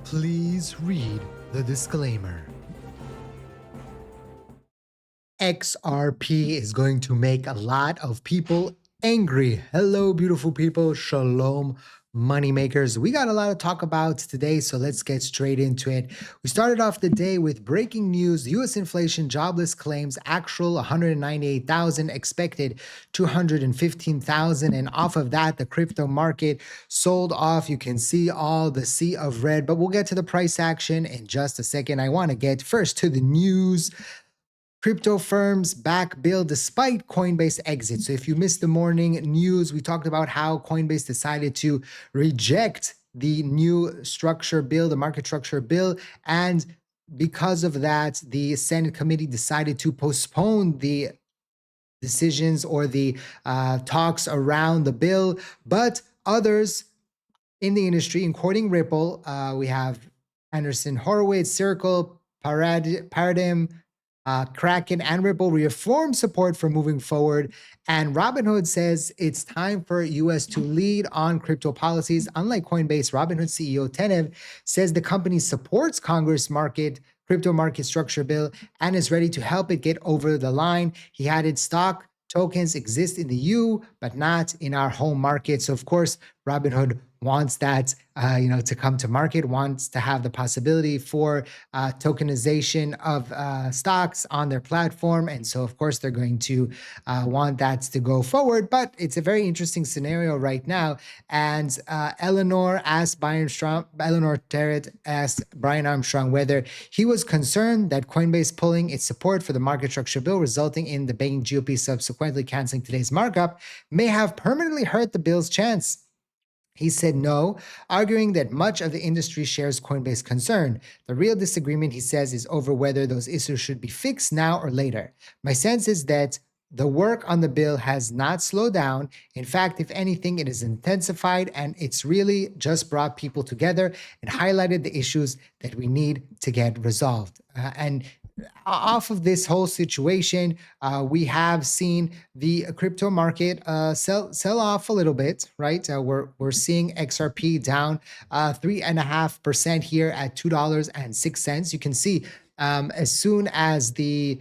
Please read the disclaimer. XRP is going to make a lot of people angry. Hello, beautiful people. Shalom, moneymakers. We got a lot to talk about today, so let's get straight into it. We started off the day with breaking news. U.S. inflation jobless claims actual 198,000, expected 215,000. And off of that, the crypto market sold off. You can see all the sea of red, but we'll get to the price action in just a second. I want to get first to the news. Crypto firms back bill despite Coinbase exit. So if you missed the morning news, we talked about how Coinbase decided to reject the new structure bill, the market structure bill. And because of that, the Senate committee decided to postpone the decisions or the talks around the bill. But others in the industry, including Ripple, we have Anderson Horowitz, Circle, Paradigm, Kraken, and Ripple reaffirm support for moving forward. And Robinhood says it's time for US to lead on crypto policies. Unlike Coinbase, Robinhood CEO Tenev says the company supports Congress crypto market structure bill and is ready to help it get over the line. He added stock tokens exist in the EU, but not in our home market. So of course, Robinhood wants that to come to market, wants to have the possibility for tokenization of stocks on their platform. And so of course, they're going to want that to go forward. But it's a very interesting scenario right now. And Eleanor Terrett asked Brian Armstrong whether he was concerned that Coinbase pulling its support for the market structure bill, resulting in the banking GOP subsequently canceling today's markup, may have permanently hurt the bill's chance. He said no, arguing that much of the industry shares Coinbase's concern. The real disagreement, he says, is over whether those issues should be fixed now or later. My sense is that the work on the bill has not slowed down. In fact, if anything, it has intensified, and it's really just brought people together and highlighted the issues that we need to get resolved. And off of this whole situation, we have seen the crypto market sell off a little bit, right? We're seeing XRP down 3.5% here at $2.06. You can see as soon as we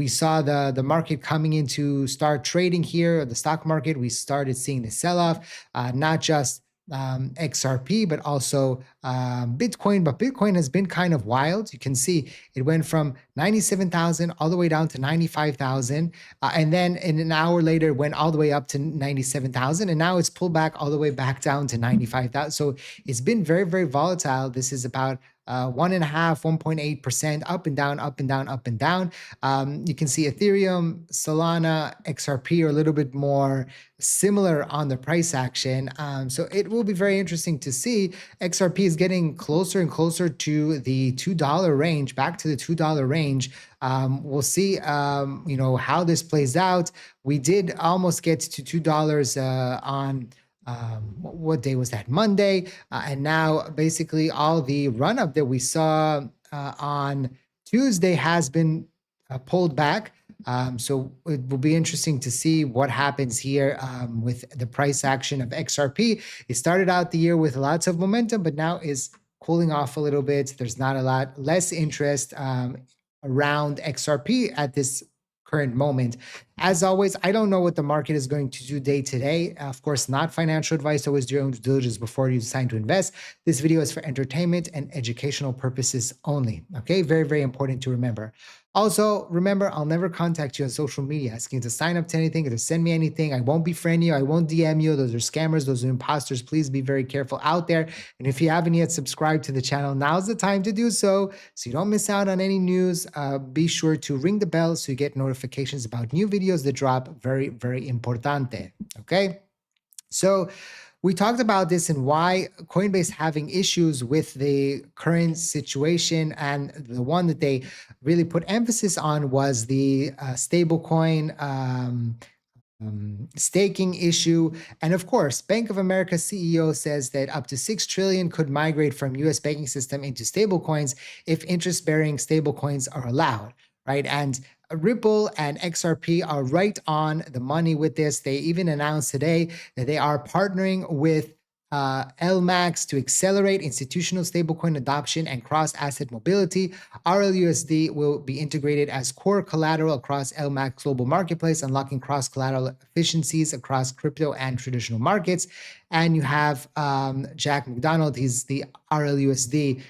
saw the market coming in to start trading here, the stock market, we started seeing the sell-off, not just XRP, but also Bitcoin. But Bitcoin has been kind of wild. You can see it went from 97,000 all the way down to 95,000. And then in an hour later, it went all the way up to 97,000. And now it's pulled back all the way back down to 95,000. So it's been very, very volatile. This is about 1.8% up and down, up and down, up and down. You can see Ethereum, Solana, XRP are a little bit more similar on the price action. So it will be very interesting to see. XRP is getting closer and closer to the $2 range, back to the $2 range. We'll see, how this plays out. We did almost get to $2 on what day was that? Monday. And now basically all the run up that we saw on Tuesday has been pulled back. So it will be interesting to see what happens here with the price action of XRP. It started out the year with lots of momentum, but now is cooling off a little bit. There's not a lot less interest around XRP at this current moment. As always, I don't know what the market is going to do day to day. Of course, not financial advice. Always do your own due diligence before you decide to invest. This video is for entertainment and educational purposes only. Okay, very, very important to remember. Also, remember, I'll never contact you on social media asking to sign up to anything or to send me anything. I won't befriend you. I won't DM you. Those are scammers. Those are imposters. Please be very careful out there. And if you haven't yet subscribed to the channel, now's the time to do so you don't miss out on any news. Be sure to ring the bell so you get notifications about new videos that drop. Very, very importante. Okay? So we talked about this and why Coinbase having issues with the current situation, and the one that they really put emphasis on was the stablecoin staking issue. And of course, Bank of America CEO says that up to 6 trillion could migrate from US banking system into stablecoins if interest-bearing stablecoins are allowed, right? And Ripple and XRP are right on the money with this. They even announced today that they are partnering with LMAX to accelerate institutional stablecoin adoption and cross-asset mobility. RLUSD will be integrated as core collateral across LMAX global marketplace, unlocking cross-collateral efficiencies across crypto and traditional markets. And you have Jack McDonald, he's the RLUSD,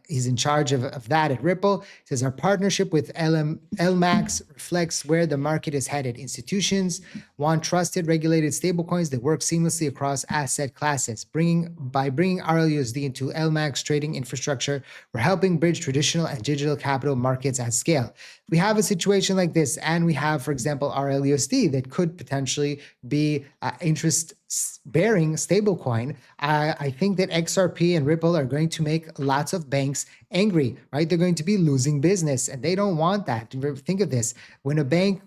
he's in charge of that at Ripple. He says, our partnership with LMAX reflects where the market is headed. Institutions want trusted, regulated stablecoins that work seamlessly across asset classes. By bringing RLUSD into LMAX trading infrastructure, we're helping bridge traditional and digital capital markets at scale. We have a situation like this, and we have, for example, RLUSD that could potentially be interest-bearing stablecoin. I think that XRP and Ripple are going to make lots of banks angry, right? They're going to be losing business, and they don't want that. Think of this. When a bank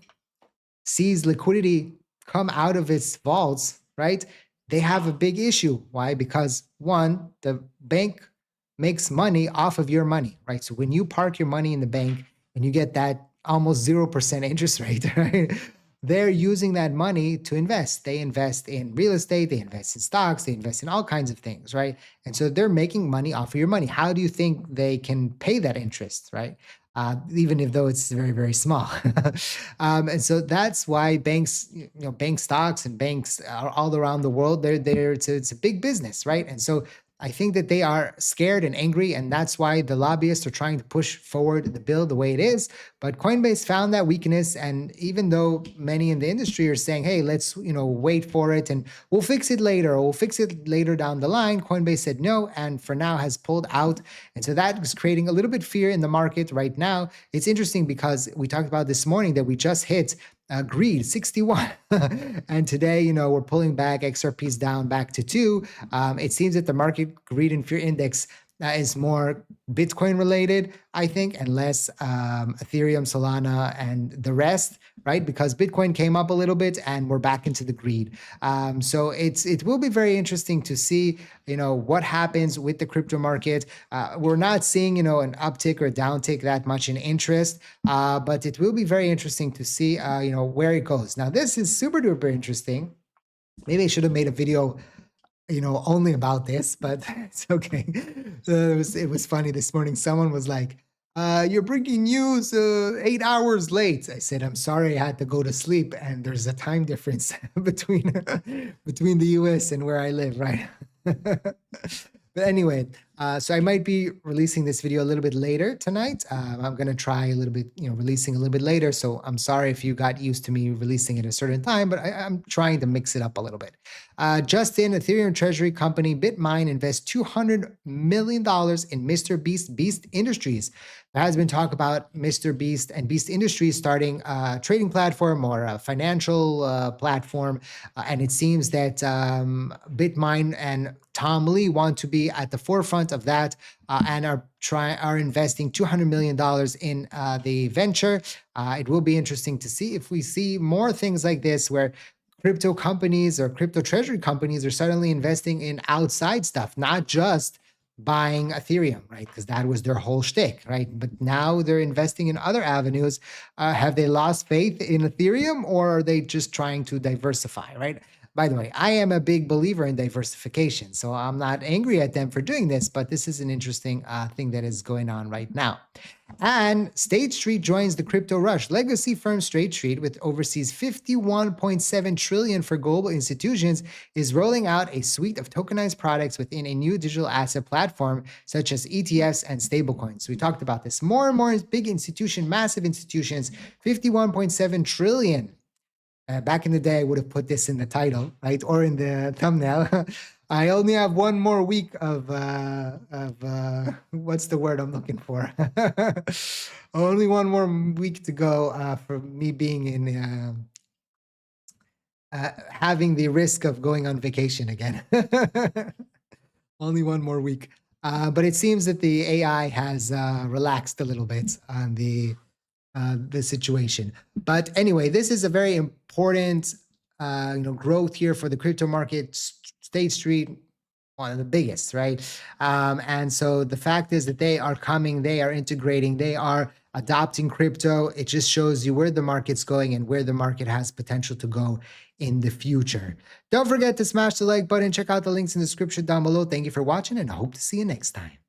sees liquidity come out of its vaults, right, they have a big issue. Why? Because one, the bank makes money off of your money, right? So when you park your money in the bank and you get that almost 0% interest rate, right? They're using that money to invest. They invest in real estate, they invest in stocks, they invest in all kinds of things, right? And so they're making money off of your money. How do you think they can pay that interest, right? Even if though it's very, very small. And so that's why banks, bank stocks and banks are all around the world. It's a big business, right? And so I think that they are scared and angry, and that's why the lobbyists are trying to push forward the bill the way it is. But Coinbase found that weakness, and even though many in the industry are saying, hey, let's wait for it and we'll fix it later, or we'll fix it later down the line, Coinbase said no, and for now has pulled out. And so that is creating a little bit fear in the market right now. It's interesting because we talked about this morning that we just hit greed 61 and today we're pulling back. XRP's down back to 2. It seems that the market greed and fear index is more Bitcoin related, I think, and less Ethereum, Solana, and the rest, right? Because Bitcoin came up a little bit and we're back into the greed. So it will be very interesting to see, what happens with the crypto market. We're not seeing, an uptick or downtick that much in interest, but it will be very interesting to see, where it goes. Now, this is super duper interesting. Maybe I should have made a video only about this, but it's okay. It was funny this morning. Someone was like, you're bringing news 8 hours late. I said, I'm sorry, I had to go to sleep, and there's a time difference between the US and where I live, right? But anyway, so I might be releasing this video a little bit later tonight. I'm going to try a little bit, releasing a little bit later. So I'm sorry if you got used to me releasing at a certain time, but I'm trying to mix it up a little bit. Just in, Ethereum treasury company Bitmine invests $200 million in MrBeast Beast Industries. There has been talk about MrBeast and Beast Industries starting a trading platform or a financial platform. And it seems that Bitmine and Tom Lee want to be at the forefront of that and are investing $200 million in the venture. It will be interesting to see if we see more things like this where crypto companies or crypto treasury companies are suddenly investing in outside stuff, not just buying Ethereum, right? Because that was their whole shtick, right? But now they're investing in other avenues. Have they lost faith in Ethereum, or are they just trying to diversify, right? By the way, I am a big believer in diversification, so I'm not angry at them for doing this, but this is an interesting thing that is going on right now. And State Street joins the crypto rush. Legacy firm State Street, with overseas 51.7 trillion for global institutions, is rolling out a suite of tokenized products within a new digital asset platform, such as ETFs and stablecoins. We talked about this. More and more big institutions, massive institutions, 51.7 trillion. Back in the day, I would have put this in the title, right, or in the thumbnail. I only have one more week of what's the word I'm looking for? Only one more week to go for me being in having the risk of going on vacation again. Only one more week. But it seems that the AI has relaxed a little bit on the situation. But anyway, this is a very important growth here for the crypto market. State Street, one of the biggest, right? And so the fact is that they are coming, they are integrating, they are adopting crypto. It just shows you where the market's going and where the market has potential to go in the future. Don't forget to smash the like button. Check out the links in the description down below. Thank you for watching, and I hope to see you next time.